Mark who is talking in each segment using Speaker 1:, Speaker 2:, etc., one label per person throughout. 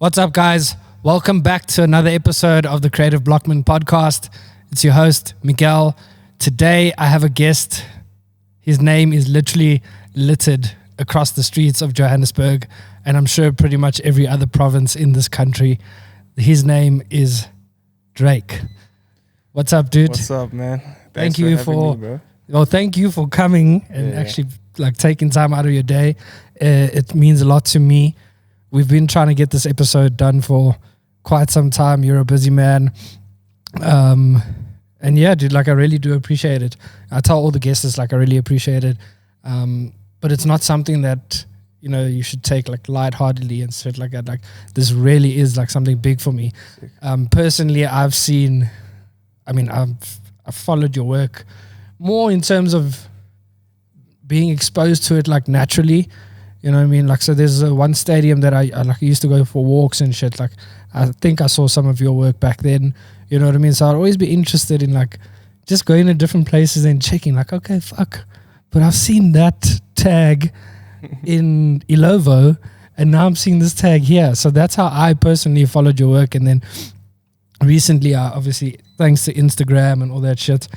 Speaker 1: What's up, guys? Welcome back to another episode of the Creative Blockman podcast. It's your host, Miguel. Today, I have a guest. His name is literally littered across the streets of Johannesburg, and I'm sure pretty much every other province in this country. His name is Drake. What's up, dude?
Speaker 2: What's up, man?
Speaker 1: Thank you for me, bro. Well, thank you for coming and actually like taking time out of your day. It means a lot to me. We've been trying to get this episode done for quite some time. You're a busy man. And yeah, dude, like I really do appreciate it. I tell all the guests like I really appreciate it. But it's not something that, you know, you should take like lightheartedly and shit like that. Like this really is like something big for me. Personally, I've followed your work more in terms of being exposed to it like naturally. You know what I mean? Like, so there's one stadium that I used to go for walks and shit. Like, I think I saw some of your work back then. You know what I mean? So I'd always be interested in like just going to different places and checking like, okay, fuck. But I've seen that tag in Ilovo and now I'm seeing this tag here. So that's how I personally followed your work. And then recently, obviously, thanks to Instagram and all that shit,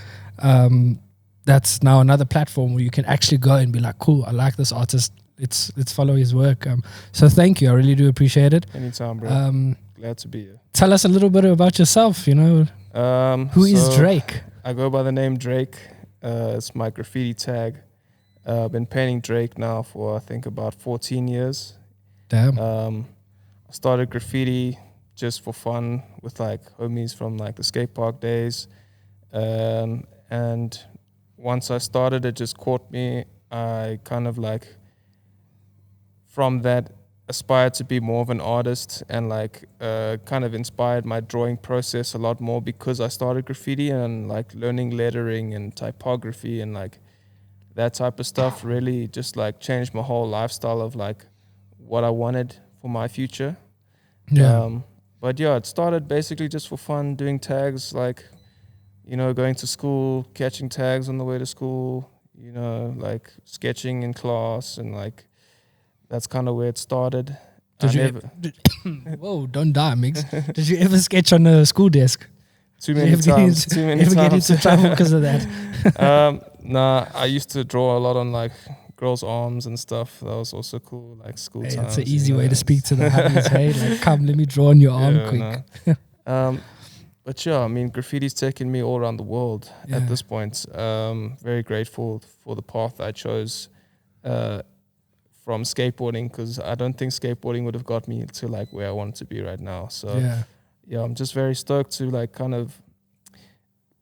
Speaker 1: that's now another platform where you can actually go and be like, cool, I like this artist. Let's follow his work. So thank you. I really do appreciate it.
Speaker 2: Anytime, bro. Glad to be here.
Speaker 1: Tell us a little bit about yourself, you know. Who is Drake?
Speaker 2: I go by the name Drake. It's my graffiti tag. I've been painting Drake now for, I think, about 14 years.
Speaker 1: Damn.
Speaker 2: I started graffiti just for fun with like homies from like the skate park days. And once I started, it just caught me. I kind of like, from that, aspired to be more of an artist and like kind of inspired my drawing process a lot more because I started graffiti and like learning lettering and typography and like that type of stuff really just like changed my whole lifestyle of like what I wanted for my future.
Speaker 1: Yeah.
Speaker 2: But yeah, it started basically just for fun, doing tags, like, you know, going to school, catching tags on the way to school, you know, like sketching in class and like, that's kind of where it started.
Speaker 1: Whoa, don't die, Mix. Did you ever sketch on a school desk?
Speaker 2: Too many times.
Speaker 1: Get into trouble because of that?
Speaker 2: Nah, I used to draw a lot on like girls' arms and stuff. That was also cool, like school times.
Speaker 1: It's an easy way to speak to the homies. Hey, like, come, let me draw on your arm quick.
Speaker 2: Nah. But yeah, I mean, graffiti's taken me all around the world at this point. Very grateful for the path I chose. From skateboarding, because I don't think skateboarding would have got me to like where I want to be right now. So yeah, I'm just very stoked to like kind of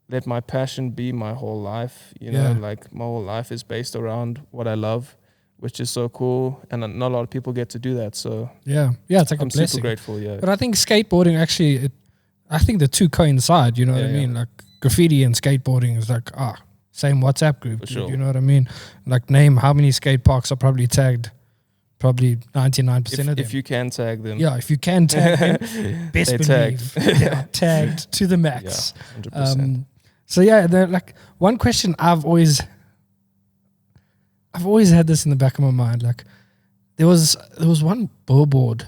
Speaker 2: let my passion be my whole life. You know, like my whole life is based around what I love, which is so cool. And not a lot of people get to do that. So
Speaker 1: yeah, it's like
Speaker 2: I'm
Speaker 1: a blessing.
Speaker 2: super grateful. Yeah,
Speaker 1: but I think skateboarding actually, I think the two coincide. You know what I mean? Like graffiti and skateboarding is like same WhatsApp group. Dude, sure. You know what I mean? Like name how many skate parks are probably tagged. Probably 99% of them.
Speaker 2: If you can tag them.
Speaker 1: Yeah, if you can tag them, best believe. Tagged to the max.
Speaker 2: Yeah, 100%.
Speaker 1: So yeah, like one question I've always had this in the back of my mind. Like there was one billboard,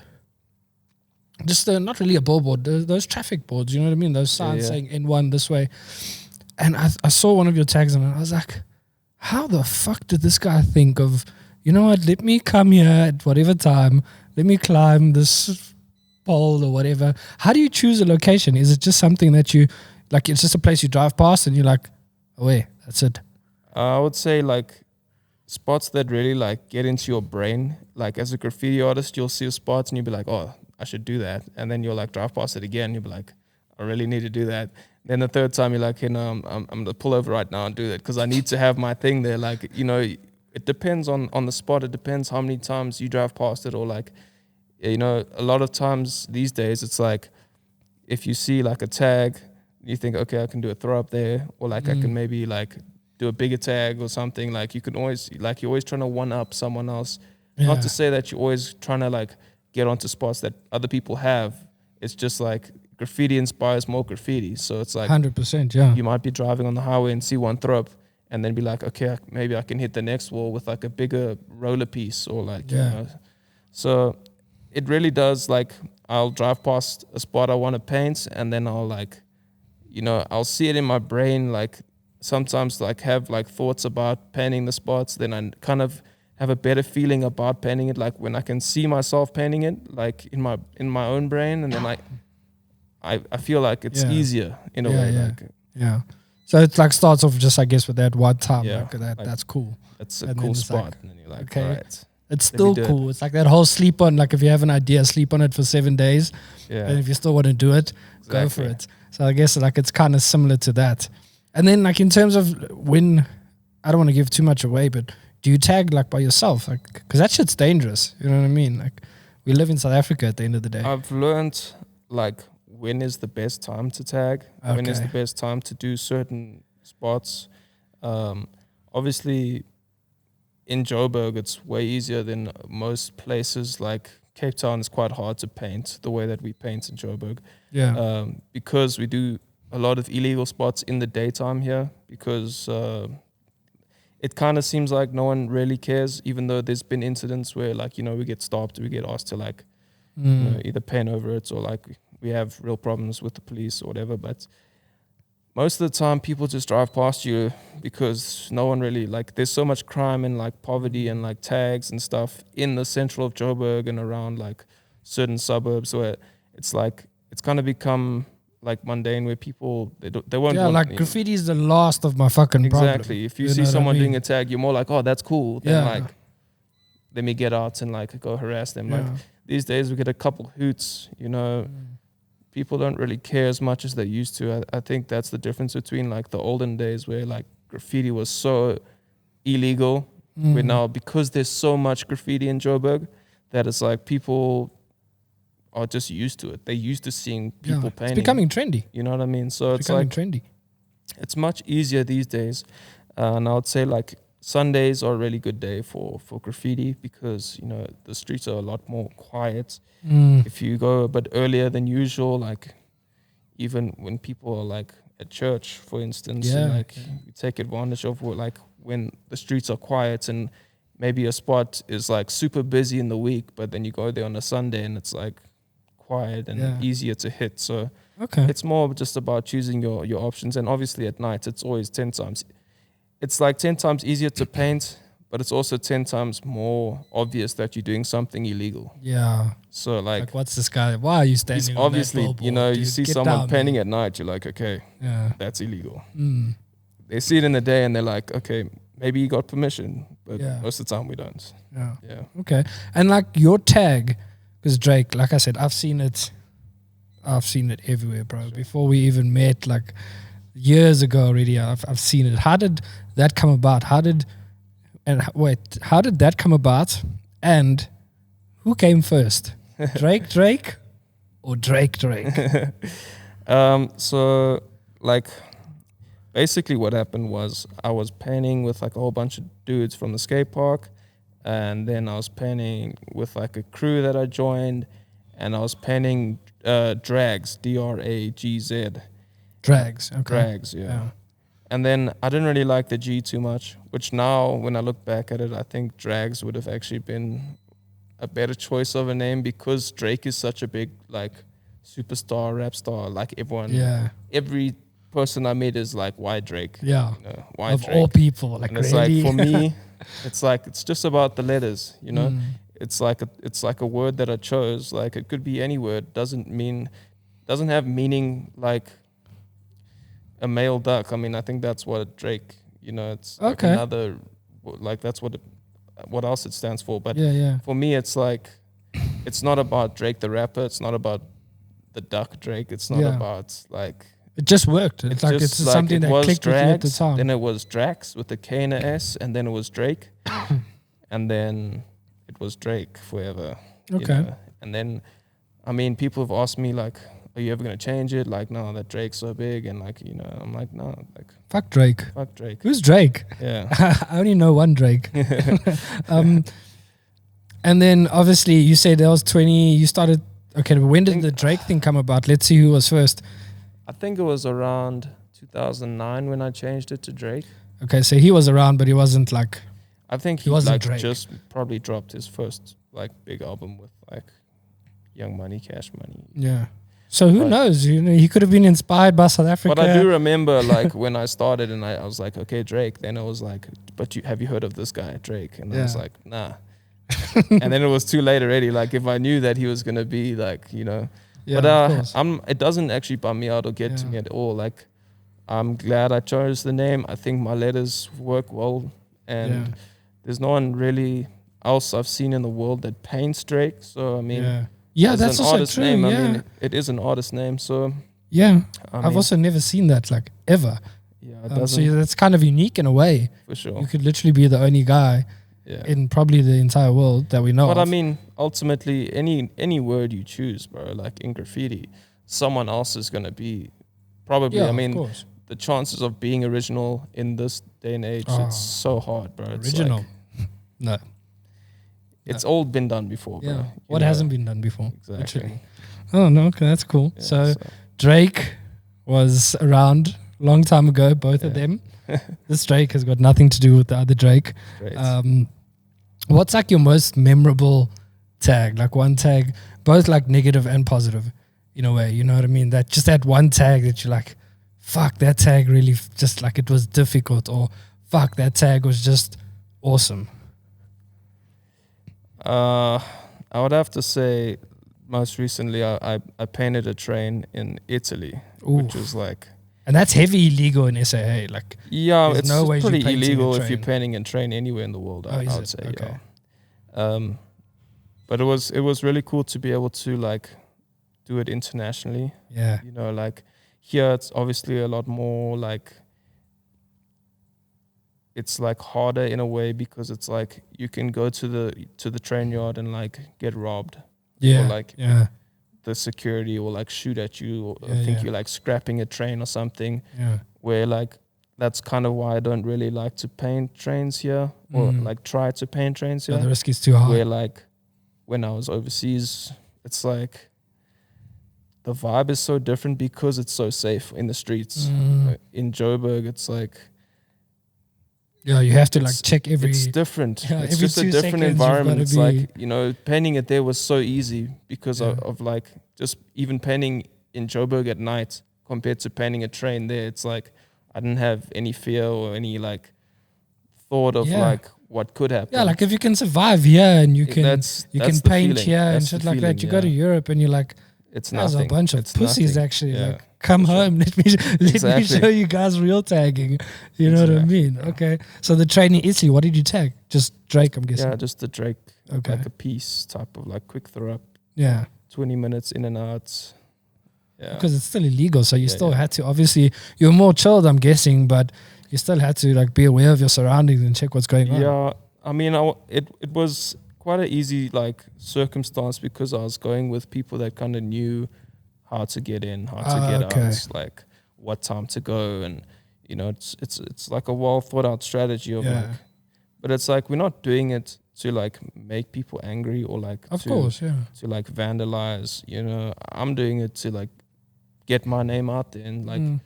Speaker 1: just not really a billboard, those traffic boards, you know what I mean? Those signs saying N1 this way. And I saw one of your tags and I was like, how the fuck did this guy think of, you know what, let me come here at whatever time, let me climb this pole or whatever. How do you choose a location? Is it just something that you, like it's just a place you drive past and you're like, oh wait, that's it?
Speaker 2: I would say like spots that really like get into your brain. Like as a graffiti artist, you'll see a spot and you'll be like, oh, I should do that. And then you'll like drive past it again. You'll be like, I really need to do that. Then the third time you're like, hey, no, I'm going to pull over right now and do that because I need to have my thing there. Like, you know, it depends on the spot. It depends how many times you drive past it or like, you know, a lot of times these days it's like if you see like a tag, you think, okay, I can do a throw up there or like I can maybe like do a bigger tag or something. Like you can always, like you're always trying to one up someone else. Yeah. Not to say that you're always trying to like get onto spots that other people have. It's just like graffiti inspires more graffiti. So it's like
Speaker 1: 100%, yeah.
Speaker 2: You might be driving on the highway and see one throw up and then be like, okay, maybe I can hit the next wall with like a bigger roller piece or like, you know. So it really does, like, I'll drive past a spot I want to paint, and then I'll like, I'll see it in my brain, like sometimes like have like thoughts about painting the spots. Then I kind of have a better feeling about painting it, like when I can see myself painting it, like in my own brain, and then I feel like it's easier in a way. Like
Speaker 1: So it's like starts off just, I guess, with that one time.
Speaker 2: Yeah,
Speaker 1: like that's cool.
Speaker 2: That's a cool spot,
Speaker 1: like,
Speaker 2: and then you're like,
Speaker 1: okay.
Speaker 2: all right.
Speaker 1: It's still cool. It's like that whole sleep on, like if you have an idea, sleep on it for 7 days.
Speaker 2: Yeah.
Speaker 1: And if you still want to do it, go for it. So I guess like it's kind of similar to that. And then like in terms of when, I don't want to give too much away, but do you tag like by yourself? Like, because that shit's dangerous. You know what I mean? Like we live in South Africa at the end of the day.
Speaker 2: I've learned like when is the best time to tag, when is the best time to do certain spots. Obviously, in Joburg, it's way easier than most places. Like Cape Town is quite hard to paint the way that we paint in Joburg.
Speaker 1: Yeah.
Speaker 2: Because we do a lot of illegal spots in the daytime here, because it kind of seems like no one really cares, even though there's been incidents where like, we get stopped, we get asked to like, either paint over it, or like we have real problems with the police or whatever. But most of the time people just drive past you because no one really, like, there's so much crime and like poverty and like tags and stuff in the central of Joburg and around like certain suburbs, where it's like it's kind of become like mundane, where people they won't want,
Speaker 1: like graffiti is the last of my fucking problem.
Speaker 2: Exactly. If you see someone doing a tag, you're more like, oh, that's cool. Then like let me get out and like go harass them. Like these days we get a couple hoots, people don't really care as much as they used to. I think that's the difference between like the olden days, where like graffiti was so illegal, where now, because there's so much graffiti in Joburg, that it's like people are just used to it. They're used to seeing people painting.
Speaker 1: It's becoming trendy.
Speaker 2: You know what I mean? So it's like
Speaker 1: trendy.
Speaker 2: It's much easier these days. And I would say like Sundays are a really good day for graffiti, because, the streets are a lot more quiet. If you go a bit earlier than usual, like even when people are like at church, for instance, you take advantage of like when the streets are quiet, and maybe a spot is like super busy in the week, but then you go there on a Sunday and it's like quiet and easier to hit. So it's more just about choosing your options. And obviously at night it's always 10 times. It's like 10 times easier to paint, but it's also 10 times more obvious that you're doing something illegal.
Speaker 1: Yeah.
Speaker 2: So like
Speaker 1: what's this guy? Why are you standing on
Speaker 2: obviously,
Speaker 1: that billboard,
Speaker 2: you see someone painting at night, you're like, okay, that's illegal. They see it in the day and they're like, okay, maybe you got permission, but most of the time we don't. Yeah.
Speaker 1: Okay. And like your tag, because Drake, like I said, I've seen it everywhere, bro. Sure. Before we even met, like years ago already, I've seen it. How did that come about? How did that come about? And who came first? Drake or Drake?
Speaker 2: So like basically what happened was I was painting with like a whole bunch of dudes from the skate park, and then I was painting with like a crew that I joined, and I was painting drags, D-R-A-G-Z.
Speaker 1: Drags, okay.
Speaker 2: Drags, yeah. And then I didn't really like the G too much, which now when I look back at it, I think drags would have actually been a better choice of a name, because Drake is such a big like superstar, rap star, like everyone. Yeah. Every person I met is like, why Drake?
Speaker 1: Yeah.
Speaker 2: Why
Speaker 1: of
Speaker 2: Drake?
Speaker 1: All people, like,
Speaker 2: and it's
Speaker 1: really?
Speaker 2: like, for me, it's just about the letters, It's like a word that I chose. Like it could be any word. Doesn't have meaning like a male duck. I mean, I think that's what Drake, it's like another, like that's what else it stands for. But for me, it's like, it's not about Drake the rapper. It's not about the duck Drake. It's not about like.
Speaker 1: It just worked. It's like it's like something that clicked with you at the time.
Speaker 2: Then it was Drax with the K and a S, and then it was Drake, and then it was Drake forever.
Speaker 1: Okay.
Speaker 2: And then, I mean, people have asked me like, are you ever gonna change it? Like, no, that Drake's so big, and like, I'm like, no, like,
Speaker 1: fuck Drake.
Speaker 2: Fuck Drake.
Speaker 1: Who's Drake?
Speaker 2: Yeah.
Speaker 1: I only know one Drake. And then obviously you said there was 20. You started. Okay, but when did the Drake thing come about? Let's see who was first.
Speaker 2: I think it was around 2009 when I changed it to Drake.
Speaker 1: Okay, so he was around, but he wasn't like.
Speaker 2: I think he wasn't like Drake. Just probably dropped his first like big album with like, Young Money, Cash Money.
Speaker 1: Yeah. So who
Speaker 2: But-
Speaker 1: knows? You know, he could have been inspired by South Africa.
Speaker 2: But I do remember, like, when I started and I was like, okay, Drake. Then I was like, but have you heard of this guy, Drake? And I was
Speaker 1: Yeah.
Speaker 2: like, nah. And then it was too late already. Like, if I knew that he was going to be, like, you know.
Speaker 1: Yeah,
Speaker 2: But
Speaker 1: of course.
Speaker 2: it doesn't actually bum me out or get to
Speaker 1: Yeah.
Speaker 2: me at all. Like, I'm glad I chose the name. I think my letters work well. And there's no one really else I've seen in the world that paints Drake. So, I mean...
Speaker 1: Yeah,
Speaker 2: as
Speaker 1: that's
Speaker 2: an
Speaker 1: also
Speaker 2: artist
Speaker 1: true.
Speaker 2: name,
Speaker 1: Yeah.
Speaker 2: I mean, it is an artist name, so
Speaker 1: Yeah.
Speaker 2: I
Speaker 1: I've
Speaker 2: mean,
Speaker 1: also never seen that, like, ever.
Speaker 2: yeah, it
Speaker 1: So
Speaker 2: doesn't
Speaker 1: that's kind of unique in a way.
Speaker 2: for sure.
Speaker 1: You could literally be the only guy
Speaker 2: Yeah,
Speaker 1: in probably the entire world that we know
Speaker 2: but
Speaker 1: of.
Speaker 2: I mean, ultimately, any word you choose, bro, like in graffiti, someone else is gonna be probably.
Speaker 1: yeah,
Speaker 2: I
Speaker 1: of
Speaker 2: mean,
Speaker 1: course.
Speaker 2: the chances of being original in this day and age,
Speaker 1: Oh,
Speaker 2: it's so hard, bro. It's
Speaker 1: Original.
Speaker 2: like,
Speaker 1: No.
Speaker 2: it's all been done before, bro.
Speaker 1: Yeah.
Speaker 2: You
Speaker 1: What
Speaker 2: know?
Speaker 1: hasn't been done before?
Speaker 2: Exactly.
Speaker 1: Literally. Oh, no. Okay, that's cool.
Speaker 2: Yeah,
Speaker 1: So Drake was around long time ago, both of
Speaker 2: Yeah.
Speaker 1: them. This Drake has got nothing to do with the other Drake.
Speaker 2: great.
Speaker 1: What's like your most memorable tag? Like one tag, both like negative and positive in a way, you know what I mean? That just that one tag that you're like, fuck, that tag really just like it was difficult, or fuck, that tag was just awesome.
Speaker 2: I would have to say, most recently, I painted a train in Italy, which
Speaker 1: Ooh.
Speaker 2: was like,
Speaker 1: And that's heavy illegal in SAA. Like,
Speaker 2: yeah,
Speaker 1: There's
Speaker 2: it's
Speaker 1: no way
Speaker 2: pretty
Speaker 1: you're painting a
Speaker 2: illegal if you're
Speaker 1: train.
Speaker 2: painting a train anywhere in the world.
Speaker 1: Oh,
Speaker 2: I
Speaker 1: is
Speaker 2: would
Speaker 1: it?
Speaker 2: say,
Speaker 1: Okay.
Speaker 2: yeah. But it was really cool to be able to like do it internationally.
Speaker 1: yeah.
Speaker 2: You know, like here it's obviously a lot more like, it's like harder in a way because it's like you can go to the train yard and like get robbed.
Speaker 1: Yeah.
Speaker 2: like-
Speaker 1: yeah.
Speaker 2: The security will like shoot at you or
Speaker 1: Yeah,
Speaker 2: think
Speaker 1: yeah.
Speaker 2: you're like scrapping a train or something.
Speaker 1: Yeah.
Speaker 2: Where like that's kind of why I don't really like to paint trains here or like try to paint trains
Speaker 1: So
Speaker 2: here.
Speaker 1: the risk is too high.
Speaker 2: Where like when I was overseas, it's like the vibe is so different because it's so safe in the streets. In Joburg, it's like
Speaker 1: Yeah, you have to like
Speaker 2: it's-
Speaker 1: check every.
Speaker 2: it's different.
Speaker 1: Yeah,
Speaker 2: It's
Speaker 1: every
Speaker 2: just a
Speaker 1: 2
Speaker 2: different
Speaker 1: seconds you've
Speaker 2: environment.
Speaker 1: gotta
Speaker 2: It's like, you know, painting it there was so easy because
Speaker 1: Yeah.
Speaker 2: of like just even painting in Joburg at night compared to painting a train there. It's like I didn't have any fear or any like thought of
Speaker 1: Yeah.
Speaker 2: like what could happen.
Speaker 1: Yeah, like if you can survive here and you can
Speaker 2: that's
Speaker 1: you can
Speaker 2: the
Speaker 1: paint
Speaker 2: feeling.
Speaker 1: here and
Speaker 2: That's
Speaker 1: shit
Speaker 2: the
Speaker 1: like that.
Speaker 2: feeling,
Speaker 1: You go to
Speaker 2: yeah.
Speaker 1: Europe and you're like,
Speaker 2: It's
Speaker 1: there's
Speaker 2: nothing.
Speaker 1: a bunch of
Speaker 2: It's
Speaker 1: pussies
Speaker 2: nothing.
Speaker 1: actually.
Speaker 2: Yeah.
Speaker 1: Like, come
Speaker 2: for sure.
Speaker 1: home. Let me
Speaker 2: Exactly.
Speaker 1: show you guys real tagging. You know what I
Speaker 2: Exactly,
Speaker 1: mean? Okay. So the train in Italy, what did you tag? Just Drake, I'm guessing.
Speaker 2: Yeah, just the Drake,
Speaker 1: Okay.
Speaker 2: like a piece type of like quick throw up,
Speaker 1: Yeah.
Speaker 2: 20 minutes in and out. Yeah.
Speaker 1: Because it's still illegal. So you
Speaker 2: Yeah,
Speaker 1: still
Speaker 2: yeah.
Speaker 1: had to, obviously, you're more chilled, I'm guessing, but you still had to like be aware of your surroundings and check what's going on.
Speaker 2: Yeah, I mean, it was quite an easy like circumstance because I was going with people that kind of knew how to get in, how to get
Speaker 1: okay.
Speaker 2: out, like what time to go, and you know, it's like a well thought out strategy of
Speaker 1: Yeah.
Speaker 2: like, but it's like we're not doing it to like make people angry or like
Speaker 1: Of
Speaker 2: to,
Speaker 1: course, yeah.
Speaker 2: to like vandalize. You know, I'm doing it to like get my name out there and like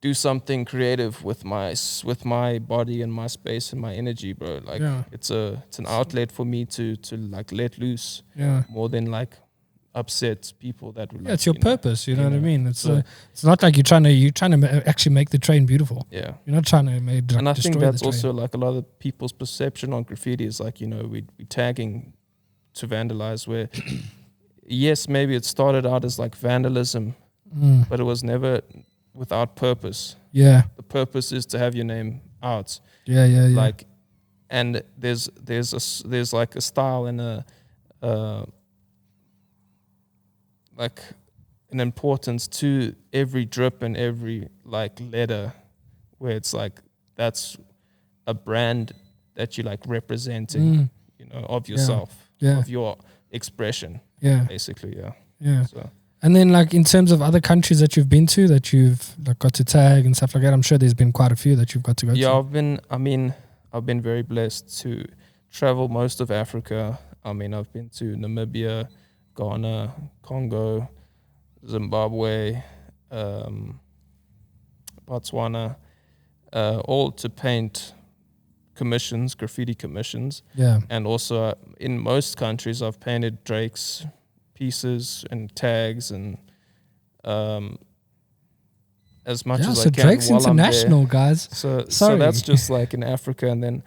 Speaker 2: do something creative with my body and my space and my energy, bro. Like
Speaker 1: Yeah.
Speaker 2: it's an outlet for me to like let loose
Speaker 1: Yeah.
Speaker 2: more than like upset people that would,
Speaker 1: Yeah,
Speaker 2: like,
Speaker 1: it's your
Speaker 2: you know,
Speaker 1: purpose. You know what I mean? It's
Speaker 2: so-
Speaker 1: it's not like you're trying to actually make the train beautiful.
Speaker 2: yeah.
Speaker 1: You're not trying to make
Speaker 2: And I
Speaker 1: destroy
Speaker 2: think that's
Speaker 1: the train.
Speaker 2: also like a lot of people's perception on graffiti is like, you know, we tagging to vandalize where yes, maybe it started out as like vandalism, but it was never without purpose.
Speaker 1: Yeah,
Speaker 2: The purpose is to have your name out.
Speaker 1: yeah.
Speaker 2: Like, and there's like a style and a like an importance to every drip and every like letter where it's like that's a brand that you like representing, you know, of yourself,
Speaker 1: Yeah.
Speaker 2: of your expression,
Speaker 1: yeah,
Speaker 2: basically. Yeah.
Speaker 1: yeah.
Speaker 2: So
Speaker 1: And then like in terms of other countries that you've been to that you've like got to tag and stuff like that, I'm sure there's been quite a few that you've got to go
Speaker 2: yeah,
Speaker 1: to.
Speaker 2: I've been very blessed to travel most of Africa. I mean, I've been to Namibia, Ghana, Congo, Zimbabwe, Botswana, all to paint graffiti commissions.
Speaker 1: Yeah.
Speaker 2: And also in most countries, I've painted Drake's pieces and tags and as much
Speaker 1: Yeah,
Speaker 2: as
Speaker 1: so
Speaker 2: I can
Speaker 1: Drake's
Speaker 2: while I'm there.
Speaker 1: international, guys.
Speaker 2: So
Speaker 1: Sorry.
Speaker 2: that's just like in Africa, and then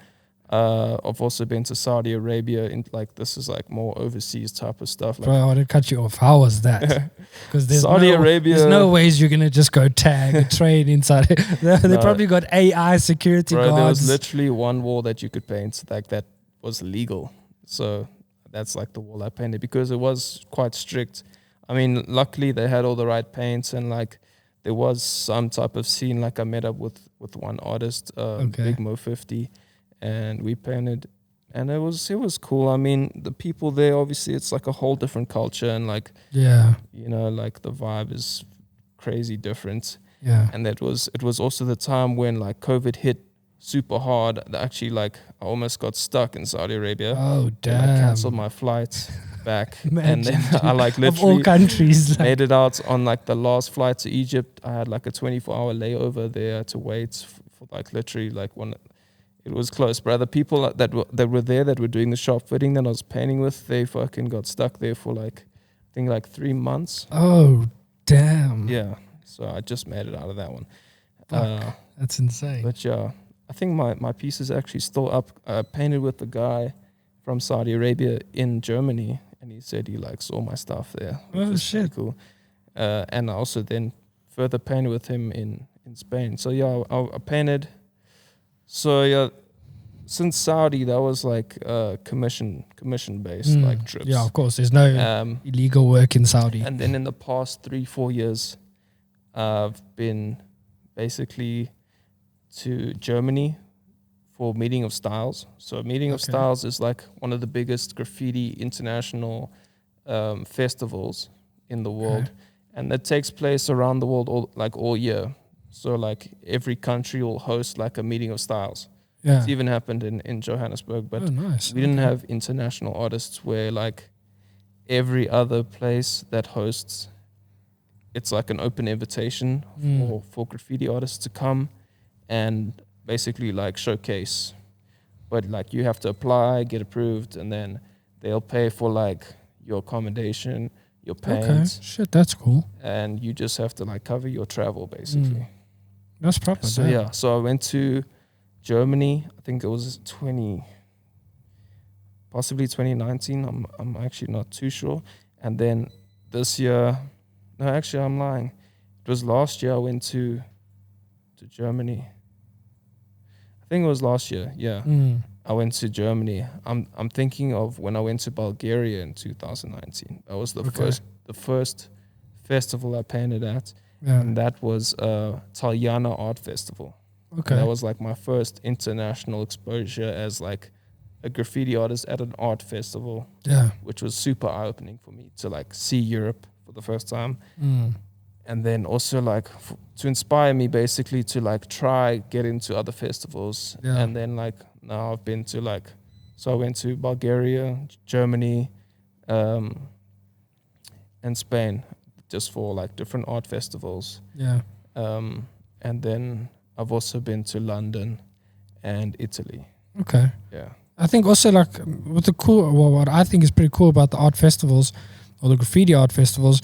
Speaker 2: I've also been to Saudi Arabia. In like this is like more overseas type of stuff. Like,
Speaker 1: Bro, I want to cut you off. How was that? Because there's
Speaker 2: Saudi
Speaker 1: no,
Speaker 2: Arabia.
Speaker 1: there's no ways you're gonna just go tag a train inside. They
Speaker 2: No.
Speaker 1: probably got AI security
Speaker 2: Bro, there was
Speaker 1: guards.
Speaker 2: literally one wall that you could paint like that was legal. So that's like the wall I painted because it was quite strict. I mean, luckily they had all the right paints and like there was some type of scene. Like I met up with one artist, Big Mo 50, and we painted, and it was cool. I mean, the people there, obviously, it's like a whole different culture, and like you know, like the vibe is crazy different.
Speaker 1: Yeah.
Speaker 2: And it was also the time when like COVID hit super hard. Actually, like I almost got stuck in Saudi Arabia.
Speaker 1: Oh damn!
Speaker 2: I canceled my flights back,
Speaker 1: Imagine,
Speaker 2: and then I like literally
Speaker 1: of all countries, like,
Speaker 2: made it out on like the last flight to Egypt. I had like a 24-hour layover there to wait for like literally like one. It was close, bro. The people that were there that were doing the shop fitting that I was painting with, they fucking got stuck there for like I think like 3 months.
Speaker 1: oh damn!
Speaker 2: Yeah, so I just made it out of that one.
Speaker 1: Fuck, that's insane.
Speaker 2: But yeah, I think my piece is actually still up. I painted with the guy from Saudi Arabia in Germany, and he said he like saw my stuff there.
Speaker 1: Oh shit!
Speaker 2: Cool. And I also then further painted with him in Spain. So yeah, I painted. So yeah, since Saudi, that was like commission based like trips.
Speaker 1: Yeah, of course. There's no illegal work in Saudi.
Speaker 2: And then in the past 3-4 years, I've been basically to Germany for Meeting of Styles. So Meeting of Styles is like one of the biggest graffiti international festivals in the world. And that takes place around the world all year. So like every country will host like a Meeting of Styles.
Speaker 1: Yeah.
Speaker 2: It's even happened in Johannesburg, but
Speaker 1: nice.
Speaker 2: we didn't have international artists where like every other place that hosts, it's like an open invitation for graffiti artists to come and basically like showcase. But like you have to apply, get approved, and then they'll pay for like your accommodation, your paint.
Speaker 1: Okay, shit, that's cool.
Speaker 2: And you just have to like cover your travel basically.
Speaker 1: That's proper.
Speaker 2: So
Speaker 1: damn.
Speaker 2: yeah, so I went to Germany. I think it was possibly 2019. I'm actually not too sure. And then this year, no, actually I'm lying. It was last year I went to Germany. I think it was last year. Yeah, I went to Germany. I'm thinking of when I went to Bulgaria in 2019. That was the first festival I painted at.
Speaker 1: Yeah.
Speaker 2: And that was Taliana Art Festival.
Speaker 1: Okay.
Speaker 2: And that was like my first international exposure as like a graffiti artist at an art festival.
Speaker 1: Yeah.
Speaker 2: Which was super eye-opening for me to like see Europe for the first time. And then also like to inspire me basically to like try get into other festivals.
Speaker 1: Yeah.
Speaker 2: And then like now I've been to like, so I went to Bulgaria, Germany, and Spain just for like different art festivals.
Speaker 1: Yeah.
Speaker 2: And then I've also been to London and Italy.
Speaker 1: Okay.
Speaker 2: Yeah.
Speaker 1: I think also like what I think is pretty cool about the art festivals or the graffiti art festivals,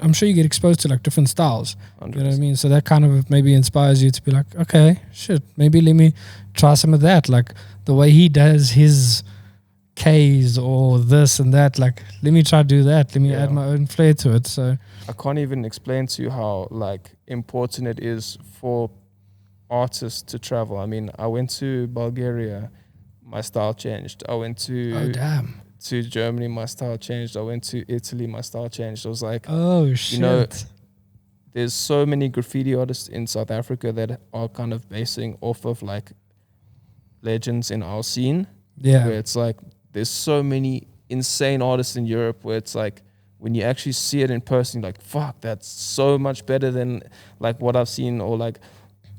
Speaker 1: I'm sure you get exposed to like different styles.
Speaker 2: 100%.
Speaker 1: You know what I mean? So that kind of maybe inspires you to be like, okay, shit, maybe let me try some of that. Like the way he does his K's or this and that, like let me try to do that. Let me add my own flair to it. So
Speaker 2: I can't even explain to you how like important it is for artists to travel. I mean, I went to Bulgaria, my style changed. I went to Germany, my style changed. I went to Italy, my style changed. I was like, oh shit. You know, there's so many graffiti artists in South Africa that are kind of basing off of like legends in our scene.
Speaker 1: Yeah.
Speaker 2: Where it's like there's so many insane artists in Europe where it's like when you actually see it in person, you're like, fuck, that's so much better than like what I've seen or like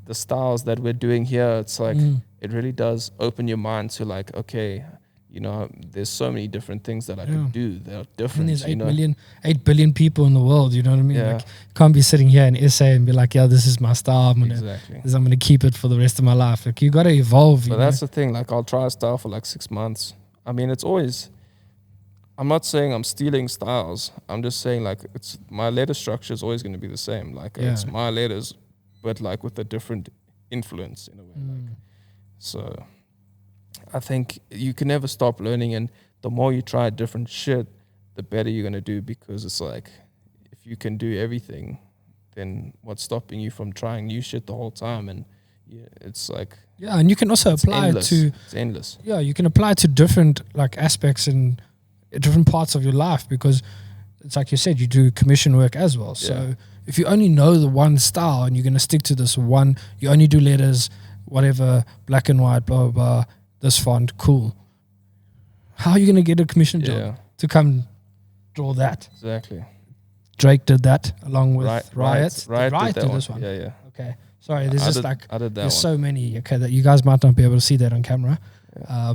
Speaker 2: the styles that we're doing here. It's like it really does open your mind to like, okay, you know, there's so many different things that I could do that are different.
Speaker 1: And there's 8 billion people in the world, you know what I mean?
Speaker 2: Yeah.
Speaker 1: Like, you can't be sitting here in SA and be like, yeah, this is my style. I'm gonna keep it for the rest of my life. Like you gotta evolve.
Speaker 2: But that's the thing, like I'll try a style for like 6 months. I mean, it's always, I'm not saying I'm stealing styles. I'm just saying like it's my letter structure is always going to be the same. Like it's my letters, but like with a different influence in a way. Like, so I think you can never stop learning, and the more you try different shit, the better you're going to do, because it's like if you can do everything, then what's stopping you from trying new shit the whole time? And it's like
Speaker 1: and you can also apply
Speaker 2: endless.
Speaker 1: to
Speaker 2: It's endless.
Speaker 1: Yeah, you can apply to different like aspects in different parts of your life, because it's like you said, you do commission work as well. So if you only know the one style and you're going to stick to this one, you only do letters, whatever, black and white, blah, blah, blah, this font, cool. How are you going to get a commission job to come draw that?
Speaker 2: Exactly.
Speaker 1: Drake did that along with Riot.
Speaker 2: Riot
Speaker 1: did this one.
Speaker 2: Yeah.
Speaker 1: Okay. Sorry, there's just like, there's so many, that you guys might not be able to see that on camera.
Speaker 2: Yeah.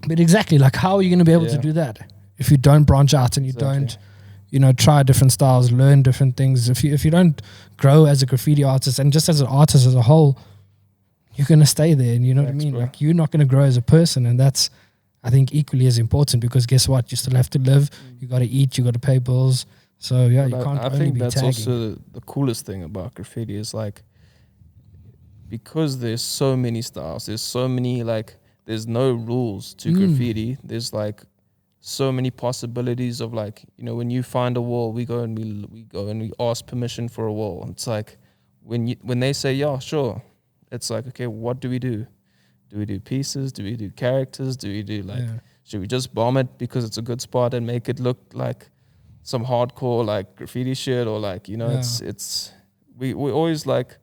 Speaker 1: But exactly, like how are you going to be able to do that if you don't branch out and you don't, try different styles, learn different things? If you don't grow as a graffiti artist and just as an artist as a whole, you're going to stay there. And you know what I mean?
Speaker 2: Bro.
Speaker 1: Like you're not going to grow as a person. And that's, I think, equally as important, because guess what? You still have to live. You got to eat. You got to pay bills. So yeah, you can't only be tagging. I think that's
Speaker 2: also the coolest thing about graffiti is like, because there's so many styles, there's so many like, there's no rules to graffiti. There's like so many possibilities of like, when you find a wall, we go and we ask permission for a wall. It's like when they say, yeah, sure, it's like, okay, what do we do? Do we do pieces? Do we do characters? Do we do like, should we just bomb it because it's a good spot and make it look like some hardcore like graffiti shit, or like, it's we always like,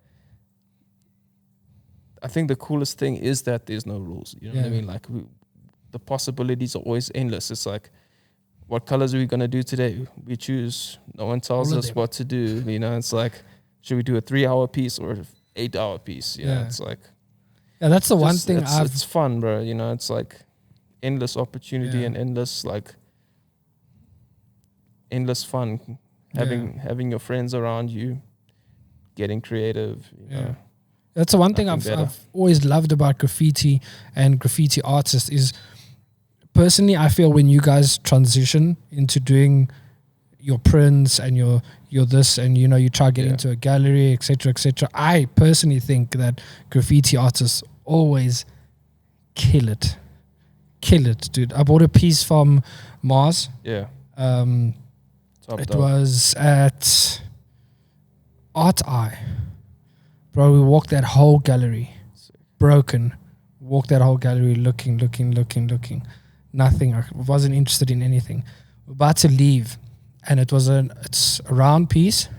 Speaker 2: I think the coolest thing is that there's no rules. You know what I mean? Like the possibilities are always endless. It's like, what colors are we going to do today? We choose. No one tells us what to do. It's like, should we do a 3-hour piece or an 8-hour piece? It's like,
Speaker 1: that's the one thing
Speaker 2: it's fun, bro. It's like endless opportunity and endless fun. Having your friends around you, getting creative.
Speaker 1: That's the one thing I've always loved about graffiti and graffiti artists is, personally, I feel when you guys transition into doing your prints and your this, and you try to get into a gallery, etc., etc., I personally think that graffiti artists always kill it, dude. I bought a piece from Mars.
Speaker 2: It
Speaker 1: was at Art Eye. Bro, we walked that whole gallery, broken. Walked that whole gallery, looking. Nothing. I wasn't interested in anything. We're about to leave, and it's a round piece,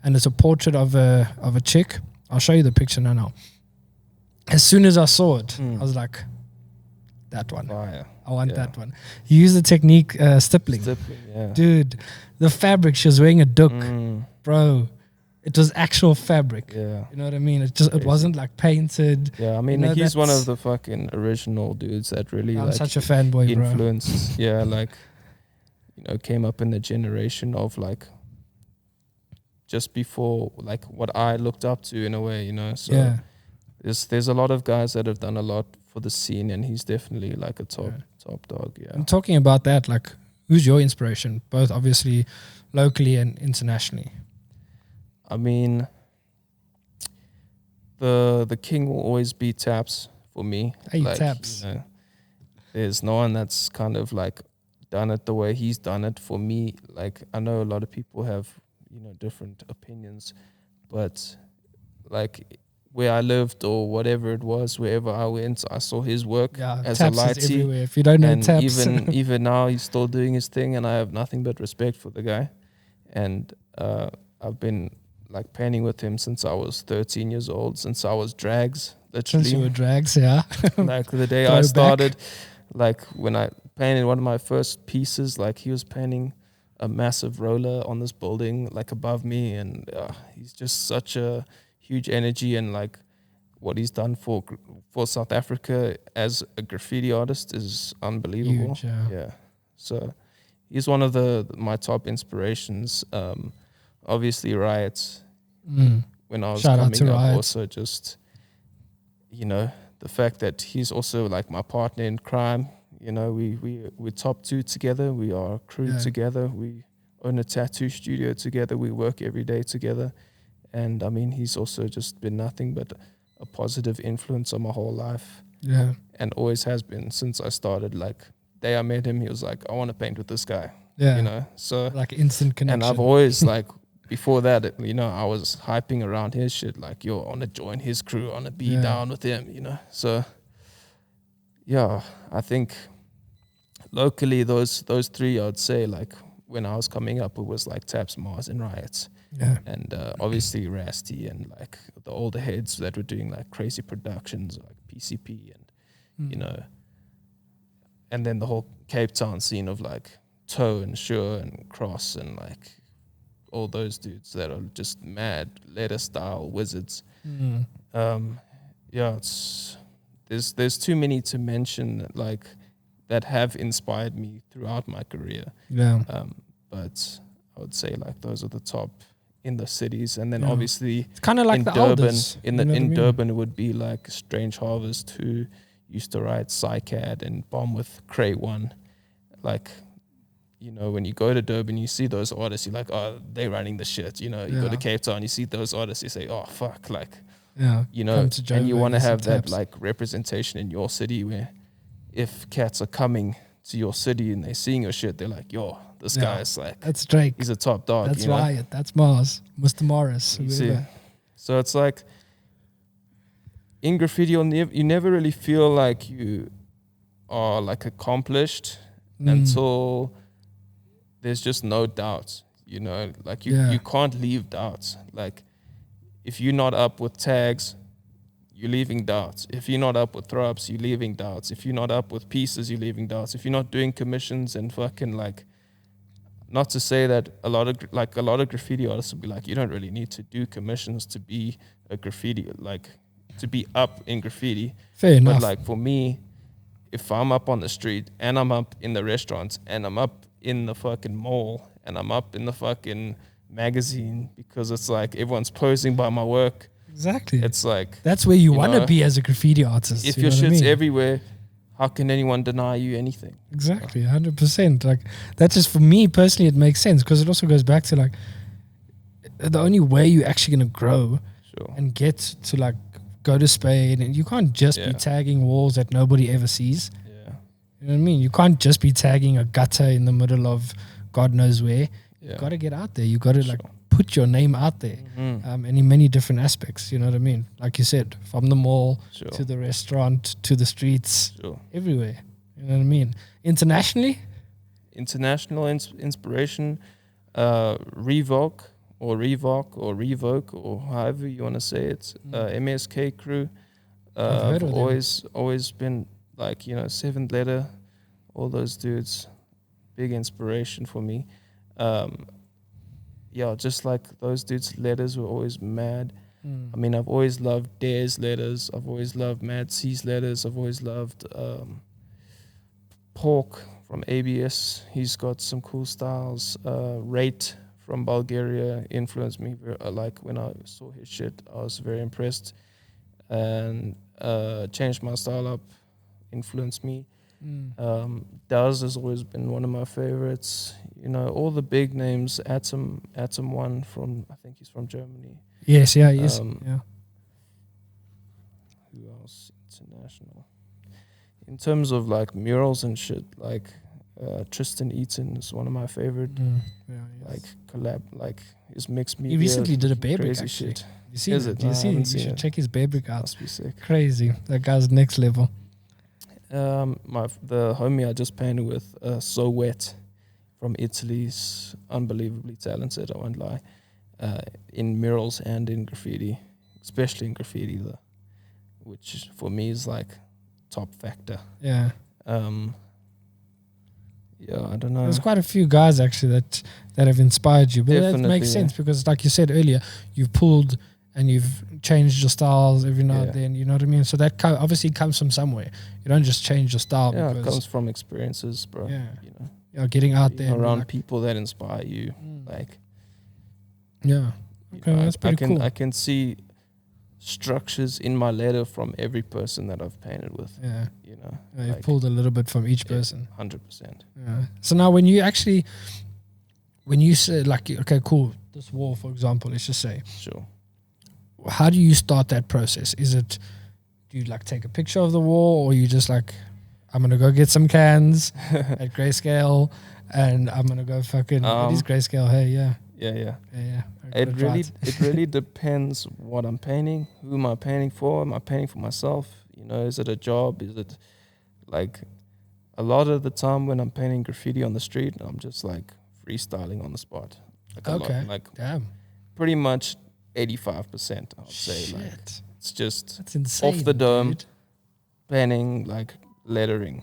Speaker 1: and it's a portrait of a chick. I'll show you the picture now. As soon as I saw it, I was like, that one. I want that one. You use the technique stippling. Dude, the fabric, she was wearing a duck. Bro. It was actual fabric. Yeah. You know what I mean? It wasn't like painted.
Speaker 2: Yeah, I mean, he's one of the fucking original dudes that really
Speaker 1: I'm such a fanboy,
Speaker 2: influenced. Like, came up in the generation of like just before like what I looked up to in a way, So there's a lot of guys that have done a lot for the scene, and he's definitely like a top dog. Yeah.
Speaker 1: I'm talking about that, like, who's your inspiration, both obviously locally and internationally?
Speaker 2: I mean, the king will always be Taps for me.
Speaker 1: Taps.
Speaker 2: There's no one that's kind of like done it the way he's done it for me. Like, I know a lot of people have, different opinions, but like where I lived or whatever it was, wherever I went, I saw his work as a lighty.
Speaker 1: If you don't know Taps.
Speaker 2: even now he's still doing his thing, and I have nothing but respect for the guy. And I've been like painting with him since I was 13 years old, since I was drags, literally.
Speaker 1: Since you were drags, yeah.
Speaker 2: Like the day I started, like when I painted one of my first pieces, like he was painting a massive roller on this building, like above me, and he's just such a huge energy, and like what he's done for South Africa as a graffiti artist is unbelievable.
Speaker 1: Huge, yeah.
Speaker 2: So he's one of my top inspirations. Obviously, Riot. When I was coming up, Riot. Also just, the fact that he's also like my partner in crime. You know, we're top 2 together. We are a crew together. We own a tattoo studio together. We work every day together. And I mean, he's also just been nothing but a positive influence on my whole life.
Speaker 1: Yeah.
Speaker 2: And always has been since I started. Like, day I met him, he was like, I want to paint with this guy.
Speaker 1: Yeah.
Speaker 2: You know, so
Speaker 1: like instant connection.
Speaker 2: and I've always like before that, you know, I was hyping around his shit, like, yo, I want to join his crew, I want to be down with him, you know. So yeah, I think locally those 3, I'd say, like, when I was coming up, it was like Taps, Mars, and Riots.
Speaker 1: Yeah.
Speaker 2: And obviously Rasty and like the older heads that were doing like crazy productions like PCP and you know, and then the whole Cape Town scene of like Toe and Sure and Cross and like all those dudes that are just mad letter style wizards. Yeah, it's there's too many to mention like that have inspired me throughout my career.
Speaker 1: Yeah.
Speaker 2: But I would say like those are the top in the cities, and then obviously
Speaker 1: it's kind of like
Speaker 2: in
Speaker 1: the
Speaker 2: Durban,
Speaker 1: elders,
Speaker 2: in Durban it would be like Strange Harvest, who used to write Psycad and Bomb with Cray One. Like, you know, when you go to Durban, you see those artists, you're like, oh, they're running the shit. You know, you go to Cape Town, you see those artists, you say, oh fuck, like, you know, and you want to have that like representation in your city where if cats are coming to your city and they're seeing your shit, they're like, yo, this guy's like,
Speaker 1: that's Drake,
Speaker 2: he's a top dog.
Speaker 1: That's
Speaker 2: you know?
Speaker 1: Riot, that's Mars, Mr. Morris.
Speaker 2: You see? So it's like in graffiti, you never really feel like you are like accomplished until there's just no doubt. You know, like you can't leave doubts. Like if you're not up with tags, you're leaving doubts. If you're not up with throw-ups, you're leaving doubts. If you're not up with pieces, you're leaving doubts. If you're not doing commissions and fucking like, not to say that a lot of graffiti artists will be like, you don't really need to do commissions to be a graffiti, like to be up in graffiti.
Speaker 1: Fair enough.
Speaker 2: But like for me, if I'm up on the street and I'm up in the restaurants and I'm up in the fucking mall and I'm up in the fucking magazine, because it's like everyone's posing by my work.
Speaker 1: Exactly.
Speaker 2: It's like,
Speaker 1: that's where you want to be as a graffiti artist.
Speaker 2: If your shit's everywhere, how can anyone deny you anything?
Speaker 1: Exactly, 100%. Like that's just, for me personally, it makes sense because it also goes back to like the only way you're actually gonna grow and get to like go to Spain, and you can't just be tagging walls that nobody ever sees. Yeah, you know what I mean. You can't just be tagging a gutter in the middle of God knows where. You got to get out there. You got to like put your name out there, and in many different aspects. You know what I mean? Like you said, from the mall to the restaurant to the streets, everywhere. You know what I mean? International
Speaker 2: inspiration, Revoke or however you want to say it. MSK crew. I've always been like, you know, Seventh Letter, all those dudes, big inspiration for me. Just like those dudes' letters were always mad. I mean, I've always loved Dare's letters. I've always loved Mad C's letters. I've always loved Pork from ABS. He's got some cool styles. Rate from Bulgaria influenced me. Like when I saw his shit, I was very impressed. And Changed My Style Up influenced me. Daz has always been one of my favorites. You know, all the big names. Atom One from, I think he's from Germany.
Speaker 1: Yes, yeah, he is.
Speaker 2: Who else? International. In terms of like murals and shit, like Tristan Eaton is one of my favorite. Like collab, like his mixed media.
Speaker 1: He recently did a Bearbrick actually.
Speaker 2: Shit.
Speaker 1: You see it? Do you see it? You should check his Bearbrick out.
Speaker 2: Must be sick.
Speaker 1: Crazy. That guy's next level.
Speaker 2: The homie I just painted with, So Wet, from Italy's unbelievably talented, I won't lie, in murals and in graffiti, especially in graffiti, though, which for me is like top factor.
Speaker 1: Yeah.
Speaker 2: I don't know.
Speaker 1: There's quite a few guys actually that have inspired you, but
Speaker 2: Definitely,
Speaker 1: that makes sense because, like you said earlier, you've pulled and you've changed your styles every now and then. You know what I mean? So that obviously comes from somewhere. You don't just change your style.
Speaker 2: Yeah,
Speaker 1: because
Speaker 2: it comes from experiences, bro.
Speaker 1: Yeah,
Speaker 2: you know,
Speaker 1: getting out there
Speaker 2: around
Speaker 1: like,
Speaker 2: people that inspire you. Like,
Speaker 1: yeah, okay, that's pretty cool.
Speaker 2: I can see structures in my letter from every person that I've painted with.
Speaker 1: Yeah.
Speaker 2: You know,
Speaker 1: You've pulled a little bit from each
Speaker 2: yeah,
Speaker 1: person.
Speaker 2: 100%.
Speaker 1: Yeah. So now when you say like, okay, cool, this wall, for example, let's just say,
Speaker 2: Sure.
Speaker 1: how do you start that process? Do you like take a picture of the wall, or you just like, I'm going to go get some cans at Grayscale and I'm going to go fucking, it is Grayscale. Hey, yeah.
Speaker 2: Yeah.
Speaker 1: Yeah.
Speaker 2: It really depends what I'm painting. Who am I painting for? Am I painting for myself? You know, is it a job? Is it like a lot of the time when I'm painting graffiti on the street, I'm just like freestyling on the spot. Like
Speaker 1: Okay.
Speaker 2: like
Speaker 1: damn.
Speaker 2: pretty much 85%. I would say
Speaker 1: Shit.
Speaker 2: like it's just
Speaker 1: That's insane.
Speaker 2: off the dome,
Speaker 1: dude.
Speaker 2: painting, like lettering.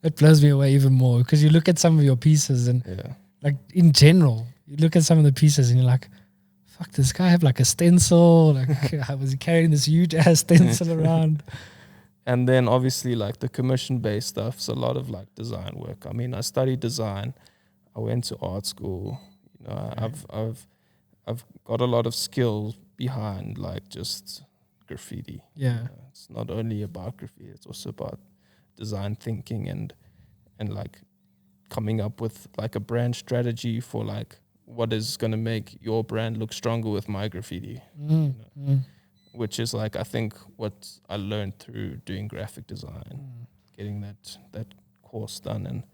Speaker 1: It blows me away even more because you look at some of your pieces and
Speaker 2: Yeah.
Speaker 1: like in general, you look at some of the pieces and you're like, fuck, this guy have like a stencil. Like, I was carrying this huge ass stencil around.
Speaker 2: And then obviously like the commission based stuff is a lot of like design work. I mean, I studied design. I went to art school. You know, I've got a lot of skill behind like just graffiti.
Speaker 1: Yeah.
Speaker 2: You know, it's not only about graffiti, it's also about design thinking and like coming up with like a brand strategy for like what is going to make your brand look stronger with my graffiti. You know? Which is like I think what I learned through doing graphic design, getting that course done and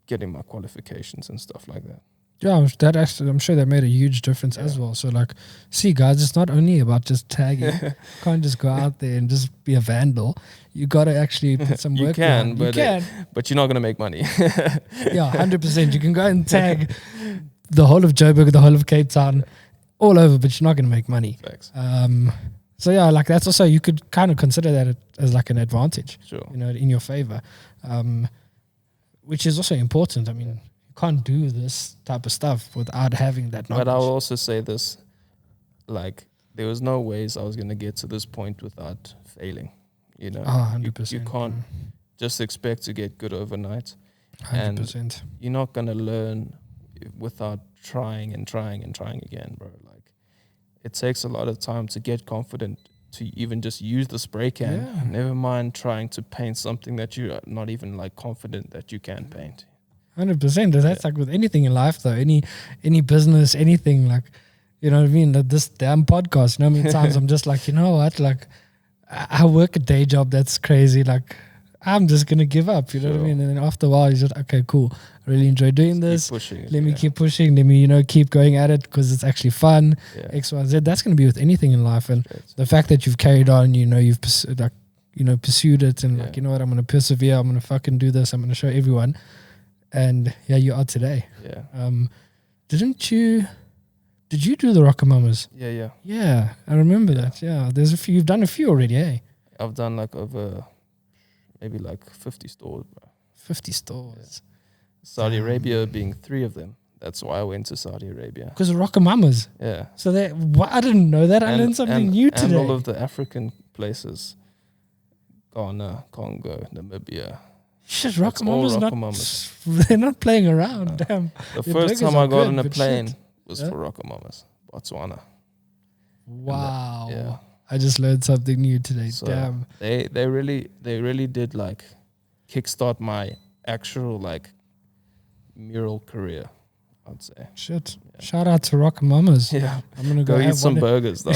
Speaker 2: getting my qualifications and stuff like that.
Speaker 1: Yeah, that actually, I'm sure that made a huge difference as well. So like, see guys, it's not only about just tagging. You can't just go out there and just be a vandal. You got to actually put some work behind.
Speaker 2: But you're not going to make money.
Speaker 1: Yeah, 100%. You can go and tag the whole of Joburg, the whole of Cape Town, all over, but you're not going to make money.
Speaker 2: Facts.
Speaker 1: So yeah, like that's also, you could kind of consider that as like an advantage,
Speaker 2: Sure.
Speaker 1: you know, in your favor, which is also important. I mean, you can't do this type of stuff without having that knowledge.
Speaker 2: But I'll also say this, like there was no ways I was going to get to this point without failing. You know,
Speaker 1: 100%.
Speaker 2: You can't just expect to get good overnight.
Speaker 1: 100%.
Speaker 2: And you're not going to learn without trying and trying and trying again, bro. Like it takes a lot of time to get confident to even just use the spray can.
Speaker 1: Yeah.
Speaker 2: Never mind trying to paint something that you're not even like confident that you can paint.
Speaker 1: 100%. That's like with anything in life, though. Any business, anything, like, you know what I mean? Like this damn podcast. You know how many times I'm just like, you know what? Like, I work a day job that's crazy. Like, I'm just gonna give up. You know what I mean? And then after a while, you're just okay, cool. I really enjoy doing this. Let me keep pushing. Let me, keep going at it because it's actually fun.
Speaker 2: Yeah.
Speaker 1: X, Y, Z. That's gonna be with anything in life. And the fact that you've carried on, you've pursued it, and like, you know what? I'm gonna persevere. I'm gonna fucking do this. I'm gonna show everyone. And yeah, you are today.
Speaker 2: Yeah.
Speaker 1: Did you do the Rockamama's?
Speaker 2: Yeah.
Speaker 1: Yeah, I remember that. Yeah, there's a few. You've done a few already, eh?
Speaker 2: I've done like over maybe like 50 stores, bro.
Speaker 1: 50 stores.
Speaker 2: Yeah. Saudi Arabia being 3 of them. That's why I went to Saudi Arabia.
Speaker 1: Because of Rockamama's.
Speaker 2: Yeah.
Speaker 1: So I didn't know that. I learned something new today.
Speaker 2: And all of the African places. Ghana, Congo, Namibia.
Speaker 1: Shit, Rockamama's they're not playing around. Damn.
Speaker 2: The first time I got on a plane was for Rockamama's, Botswana.
Speaker 1: Wow.
Speaker 2: Yeah.
Speaker 1: I just learned something new today.
Speaker 2: So
Speaker 1: Damn.
Speaker 2: They really did like kickstart my actual like mural career, I'd say.
Speaker 1: Shit. Yeah. Shout out to Rockamama's.
Speaker 2: Yeah.
Speaker 1: I'm gonna
Speaker 2: go eat some burgers though.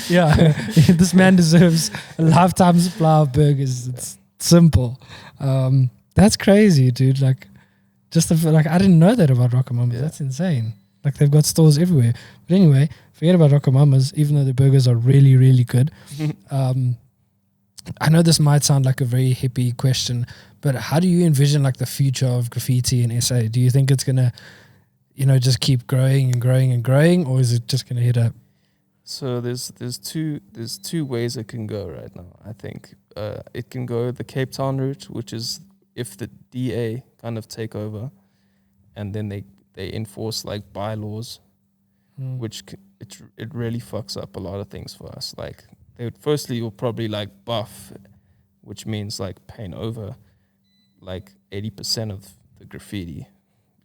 Speaker 1: Yeah. This man deserves a lifetime supply of burgers. It's simple. That's crazy, dude. Like I didn't know that about Rockamama's. Yeah. That's insane. Like they've got stores everywhere. But anyway, forget about Rockamama's, even though the burgers are really, really good. I know this might sound like a very hippie question, but how do you envision like the future of graffiti in SA? Do you think it's gonna, just keep growing and growing and growing, or is it just gonna hit a?
Speaker 2: So there's two ways it can go right now. I think it can go the Cape Town route, which is if the DA kind of take over, and then they enforce like bylaws, which it really fucks up a lot of things for us. Like you'll probably like buff, which means like paint over like 80% of the graffiti,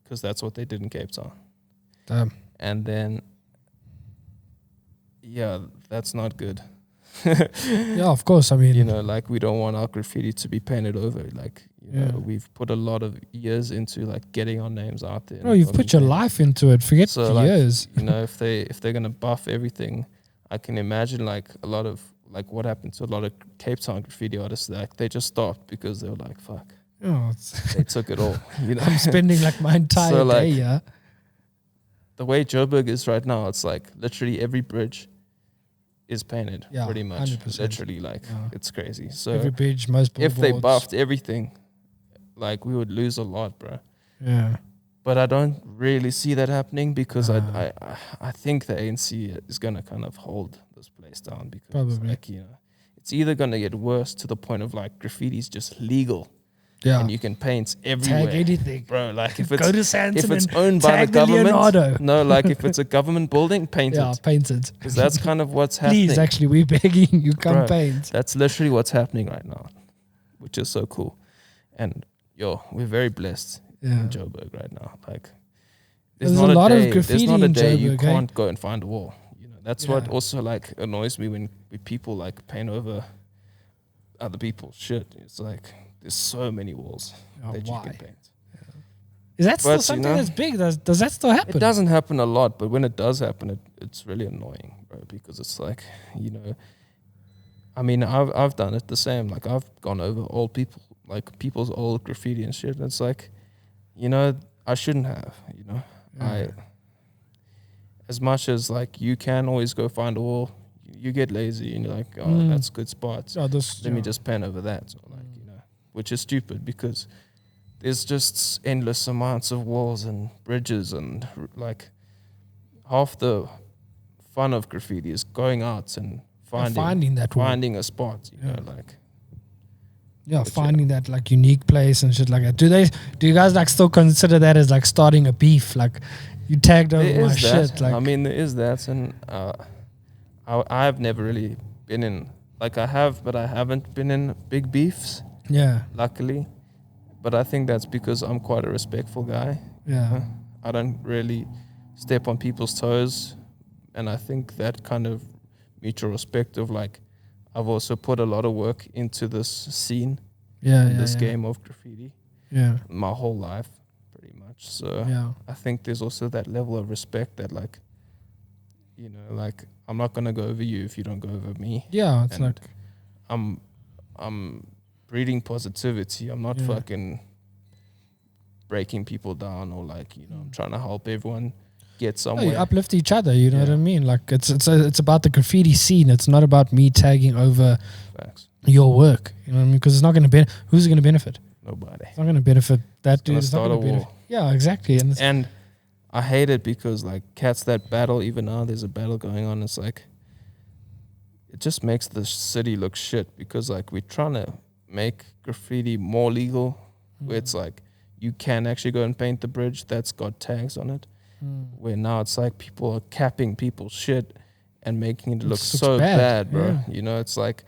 Speaker 2: because that's what they did in Cape Town.
Speaker 1: Damn.
Speaker 2: And then that's not good.
Speaker 1: Yeah, of course. I mean,
Speaker 2: You know, like we don't want our graffiti to be painted over. Like, you know, we've put a lot of years into like getting our names out there.
Speaker 1: bro, you've put your life into it. Forget
Speaker 2: So
Speaker 1: the
Speaker 2: like,
Speaker 1: years.
Speaker 2: you know, if they're gonna buff everything, I can imagine like a lot of like what happened to a lot of Cape Town graffiti artists. Like they just stopped because they were like, "Fuck,"
Speaker 1: Oh,
Speaker 2: they took it all. You know,
Speaker 1: I'm spending like my entire
Speaker 2: So, like,
Speaker 1: day. Yeah.
Speaker 2: the way Joburg is right now, it's like literally every bridge is painted.
Speaker 1: Yeah,
Speaker 2: pretty much,
Speaker 1: 100%.
Speaker 2: literally, like
Speaker 1: Yeah.
Speaker 2: it's crazy. So
Speaker 1: Every bridge, most billboards.
Speaker 2: if they buffed everything, like we would lose a lot, bro.
Speaker 1: Yeah.
Speaker 2: But I don't really see that happening because I think the ANC is gonna kind of hold this place down because
Speaker 1: Probably.
Speaker 2: like, you know, it's either gonna get worse to the point of like graffiti's just legal.
Speaker 1: Yeah.
Speaker 2: And you can paint everywhere.
Speaker 1: Tag anything.
Speaker 2: Bro, like if it's
Speaker 1: Go to Santon
Speaker 2: if it's
Speaker 1: and
Speaker 2: owned by the
Speaker 1: tag the
Speaker 2: government,
Speaker 1: Leonardo.
Speaker 2: no, like if it's a government building, paint
Speaker 1: Yeah,
Speaker 2: it.
Speaker 1: paint it.
Speaker 2: Because that's kind of what's happening.
Speaker 1: Please, actually, we're begging you, come
Speaker 2: Bro,
Speaker 1: paint.
Speaker 2: That's literally what's happening right now, which is so cool. And we're very blessed in Joburg right now. Like there's
Speaker 1: a lot of
Speaker 2: there's
Speaker 1: graffiti
Speaker 2: not a
Speaker 1: in
Speaker 2: day you
Speaker 1: Joburg,
Speaker 2: can't go and find a wall. You know, that's what
Speaker 1: Yeah.
Speaker 2: also like annoys me when people like paint over other people's shit. It's like there's so many walls that you
Speaker 1: why?
Speaker 2: can paint.
Speaker 1: Is that still
Speaker 2: But, you
Speaker 1: something
Speaker 2: know,
Speaker 1: that's big? Does that still happen?
Speaker 2: It doesn't happen a lot, but when it does happen, it's really annoying, bro. Because it's like, you know, I mean, I've done it the same. Like I've gone over old people, like people's old graffiti and shit. And it's like, you know, I shouldn't have. You know, as much as like you can always go find a wall, you get lazy and you're like, oh, that's a good spot. Let me just pen over that. So like, you know, which is stupid because there's just endless amounts of walls and bridges and like half the fun of graffiti is going out and finding a spot, you know, like
Speaker 1: finding that like unique place and shit like that. Do you guys like still consider that as like starting a beef? Like you tagged over my shit. Like
Speaker 2: I mean, there is that, and I've never really been in like I have, but I haven't been in big beefs.
Speaker 1: Yeah.
Speaker 2: Luckily. But I think that's because I'm quite a respectful guy.
Speaker 1: Yeah.
Speaker 2: I don't really step on people's toes. And I think that kind of mutual respect of like, I've also put a lot of work into this scene, this game of graffiti, my whole life, pretty much. So I think there's also that level of respect that like, you know, like I'm not gonna go over you if you don't go over me.
Speaker 1: Yeah, it's
Speaker 2: and
Speaker 1: like
Speaker 2: I'm breeding positivity. I'm not fucking breaking people down or like, you know, I'm trying to help everyone get somewhere.
Speaker 1: you uplift each other, you know what I mean? Like it's about the graffiti scene. It's not about me tagging over your work. You know what I mean? Because it's not going to who's going to benefit?
Speaker 2: Nobody.
Speaker 1: It's not going to benefit that dude. It's not
Speaker 2: Start a
Speaker 1: going to benefit.
Speaker 2: war.
Speaker 1: Yeah, exactly.
Speaker 2: And I hate it because like cats that battle, even now there's a battle going on. It's like it just makes the city look shit because like we're trying to make graffiti more legal, where it's like you can actually go and paint the bridge that's got tags on it. Where now it's like people are capping people's shit and making it look so bad, bro.
Speaker 1: Yeah.
Speaker 2: You know, it's like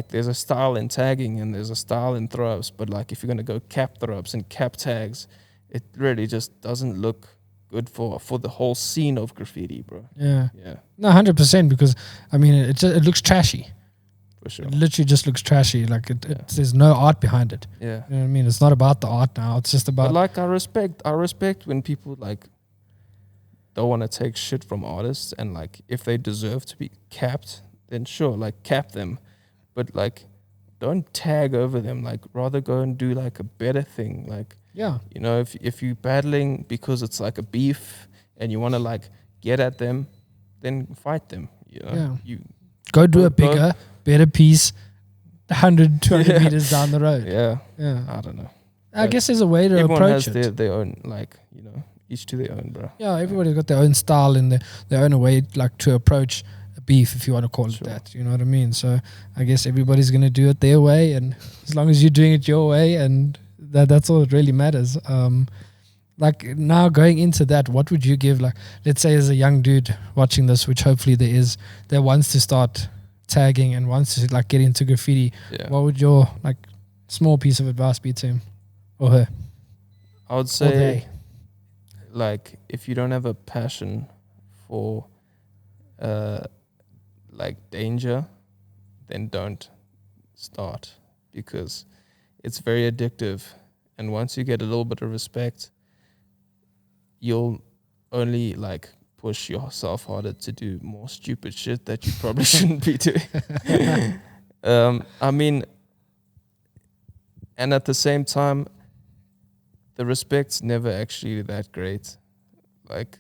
Speaker 2: there's a style in tagging and there's a style in throw-ups, but like if you're gonna go cap throw-ups and cap tags, it really just doesn't look good for the whole scene of graffiti, bro.
Speaker 1: Yeah.
Speaker 2: Yeah.
Speaker 1: No, 100%, because I mean it looks trashy.
Speaker 2: For sure.
Speaker 1: It literally just looks trashy. Like there's no art behind it.
Speaker 2: Yeah.
Speaker 1: You know what I mean? It's not about the art now. It's just about
Speaker 2: But like I respect when people like don't want to take shit from artists, and like if they deserve to be capped, then sure, like cap them. But like don't tag over them. Like rather go and do like a better thing. Like you know, if you're battling because it's like a beef and you want to like get at them, then fight them. You know, you
Speaker 1: go do a bigger, better piece 100, 200 meters down the road.
Speaker 2: Yeah.
Speaker 1: I
Speaker 2: don't know.
Speaker 1: I guess there's a way to
Speaker 2: everyone
Speaker 1: approach
Speaker 2: has
Speaker 1: it.
Speaker 2: their own, like, you know, each to their own, bro.
Speaker 1: Yeah, everybody's got their own style and their own way like to approach a beef, if you want to call it that. You know what I mean? So I guess everybody's going to do it their way, and as long as you're doing it your way, and that's all that really matters. Like now going into that, what would you give, like, let's say as a young dude watching this, which hopefully there is, that wants to start tagging and wants to like get into graffiti, what would your like small piece of advice be to him or her?
Speaker 2: I would say, like, if you don't have a passion for like danger, then don't start, because it's very addictive. And once you get a little bit of respect, you'll only like push yourself harder to do more stupid shit that you probably shouldn't be doing. I mean, and at the same time, the respect's never actually that great. Like,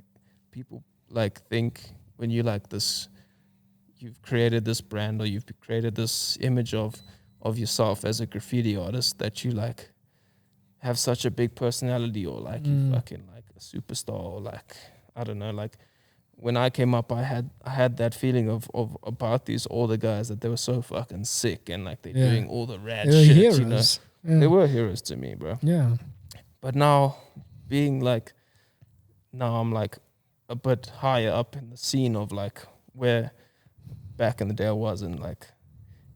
Speaker 2: people like think when you like this, you've created this brand, or you've created this image of yourself as a graffiti artist, that you like have such a big personality, or like you fucking like a superstar, or like, I don't know, like when I came up, I had that feeling of about these older guys, that they were so fucking sick, and like they're doing all the rad shit,
Speaker 1: heroes.
Speaker 2: you know. They were heroes to me, bro.
Speaker 1: Yeah.
Speaker 2: But now I'm like a bit higher up in the scene of like where back in the day I was, and like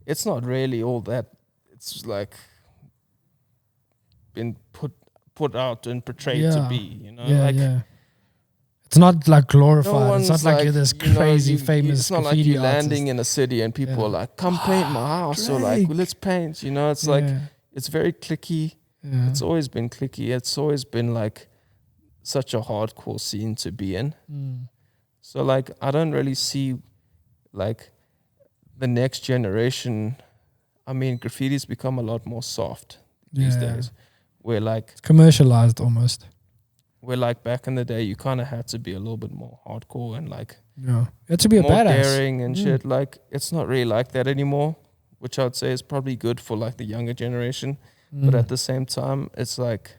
Speaker 2: it's not really all that. It's like been put out and portrayed to be, you know.
Speaker 1: It's not like glorified.
Speaker 2: No
Speaker 1: It's not like you're this crazy famous.
Speaker 2: It's not like you're landing in a city and people are like, "Come paint my house," or like, "Well, let's paint." You know, it's like it's very cliquey.
Speaker 1: Yeah.
Speaker 2: It's always been cliquey. It's always been like such a hardcore scene to be in. So like, I don't really see like the next generation. I mean, graffiti's become a lot more soft these days. Where like
Speaker 1: it's commercialized almost.
Speaker 2: Where like back in the day, you kind of had to be a little bit more hardcore and like
Speaker 1: you had to be a
Speaker 2: more
Speaker 1: badass,
Speaker 2: daring and shit. Like, it's not really like that anymore, which I would say is probably good for like the younger generation. But at the same time, it's like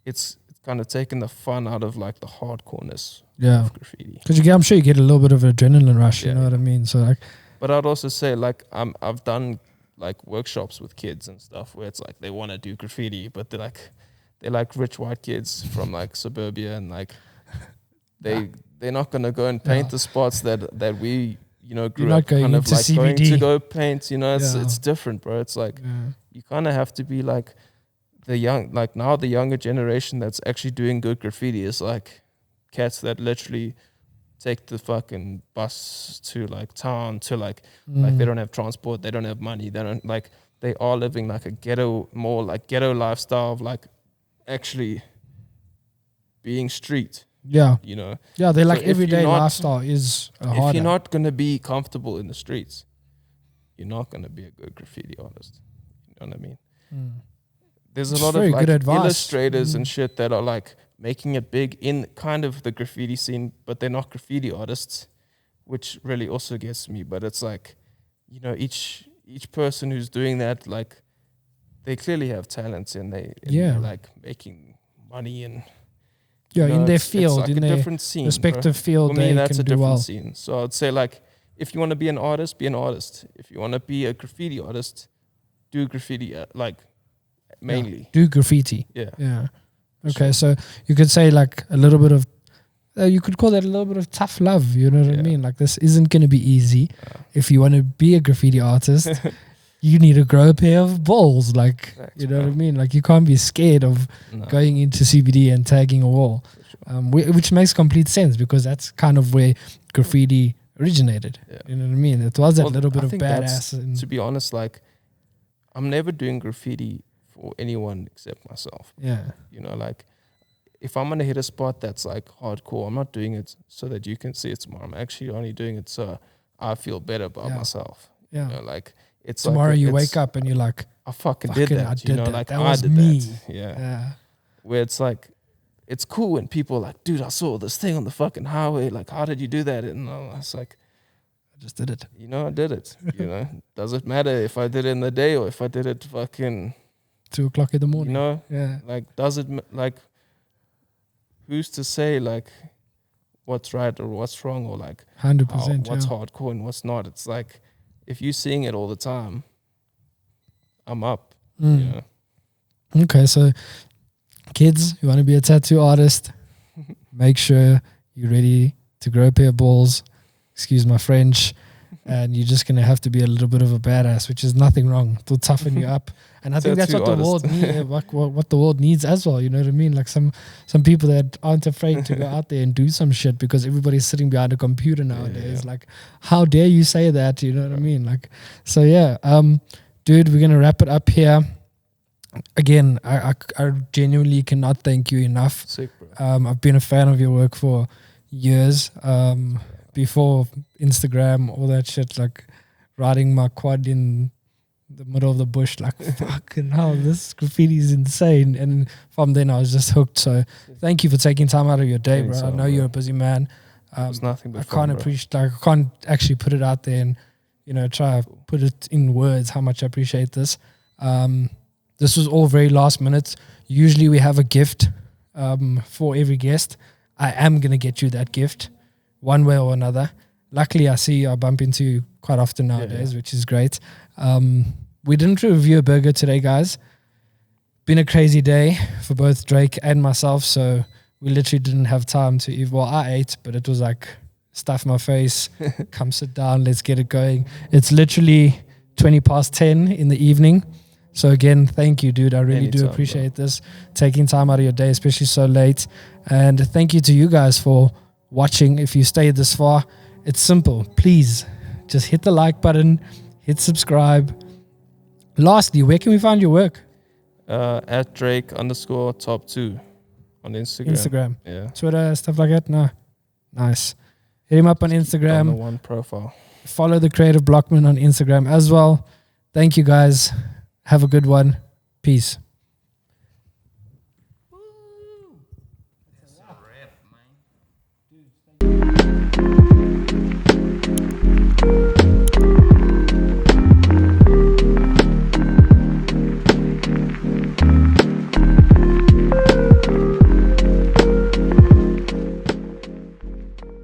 Speaker 2: it's kind of taken the fun out of like the hardcoreness of graffiti.
Speaker 1: Because I'm sure you get a little bit of adrenaline rush. You know what I mean? So like,
Speaker 2: but I'd also say like I've done like workshops with kids and stuff where it's like they want to do graffiti, but they're like rich white kids from like suburbia, and like they're not gonna go and paint the spots that we, you know, grew up kind of like CBD. Going to go paint. You know, it's different, bro. It's like you kind of have to be like the younger generation that's actually doing good graffiti is like cats that literally take the fucking bus to like town to like they don't have transport, they don't have money, they are living like a ghetto lifestyle of like actually being street. You know. Yeah,
Speaker 1: they like everyday lifestyle is harder.
Speaker 2: If you're not gonna be comfortable in the streets, you're not gonna be a good graffiti artist. You know what I mean? There's a lot of like illustrators and shit that are like making it big in kind of the graffiti scene, but they're not graffiti artists, which really also gets me. But it's like, you know, each person who's doing that, like, they clearly have talents and they're like making money and
Speaker 1: in their field,
Speaker 2: like
Speaker 1: in
Speaker 2: a
Speaker 1: their
Speaker 2: different scene,
Speaker 1: respective field.
Speaker 2: For me, that's
Speaker 1: can
Speaker 2: a
Speaker 1: do
Speaker 2: different
Speaker 1: well.
Speaker 2: scene. So I'd say like, if you want to be an artist, be an artist. If you want to be a graffiti artist, do graffiti like mainly.
Speaker 1: Do graffiti.
Speaker 2: Yeah.
Speaker 1: Okay, so you could say like a little bit of, you could call that a little bit of tough love. You know what I mean? Like, this isn't going to be easy. If you want to be a graffiti artist, you need to grow a pair of balls. Like, you know what I mean? Like, you can't be scared of going into CBD and tagging a wall, which makes complete sense because that's kind of where graffiti originated. You know what I mean? It was that little bit of badass.
Speaker 2: To be honest, like, I'm never doing graffiti for anyone except myself. You know, like, if I'm gonna hit a spot that's like hardcore, I'm not doing it so that you can see it tomorrow. I'm actually only doing it so I feel better about myself. You know, like, it's
Speaker 1: tomorrow
Speaker 2: like
Speaker 1: you wake up and you're like,
Speaker 2: I fucking did that.
Speaker 1: I did that.
Speaker 2: Like,
Speaker 1: that was
Speaker 2: I did
Speaker 1: me.
Speaker 2: that. Yeah. Where it's like, it's cool when people are like, dude, I saw this thing on the fucking highway. Like, how did you do that? And I was like,
Speaker 1: I just did it.
Speaker 2: You know, I did it. You know, does it matter if I did it in the day or if I did it fucking
Speaker 1: 2 o'clock in the morning?
Speaker 2: You know, like, does it like, who's to say like what's right or what's wrong or like
Speaker 1: 100%
Speaker 2: what's hardcore and what's not? It's like, if you're seeing it all the time, I'm up. You know?
Speaker 1: Okay, so kids who want to be a tattoo artist, make sure you're ready to grow a pair of balls. Excuse my French. and you're just gonna have to be a little bit of a badass, which is nothing wrong. To toughen you up, and I think that's what the world needs. What the world needs as well. You know what I mean? Like some people that aren't afraid to go out there and do some shit because everybody's sitting behind a computer nowadays. Like, how dare you say that? You know what I mean? Like, so yeah, dude, we're gonna wrap it up here. Again, I genuinely cannot thank you enough.
Speaker 2: Sick, bro.
Speaker 1: I've been a fan of your work for years. Before Instagram, all that shit, like riding my quad in the middle of the bush, like fucking hell, this graffiti is insane. And from then I was just hooked. So thank you for taking time out of your day, bro. I know you're a busy man.
Speaker 2: It's nothing but
Speaker 1: I can't appreciate, like, I can't actually put it out there and, you know, try to put it in words how much I appreciate this. This was all very last minute. Usually we have a gift for every guest. I am going to get you that gift one way or another. Luckily, I bump into you quite often nowadays, which is great. We didn't review a burger today, guys. Been a crazy day for both Drake and myself, so we literally didn't have time to eat. Well, I ate, but it was like, stuff my face, come sit down, let's get it going. It's literally 10:20 in the evening. So again, thank you, dude. I really do appreciate this, taking time out of your day, especially so late. And thank you to you guys for watching. If you stayed this far, it's simple. Please just hit the like button, hit subscribe. Lastly, where can we find your work?
Speaker 2: At Drake_top2 on Instagram. Yeah.
Speaker 1: Twitter, stuff like that? No. Nice. Hit him up on Instagram.
Speaker 2: On the one profile.
Speaker 1: Follow the Creative Blockman on Instagram as well. Thank you, guys. Have a good one. Peace.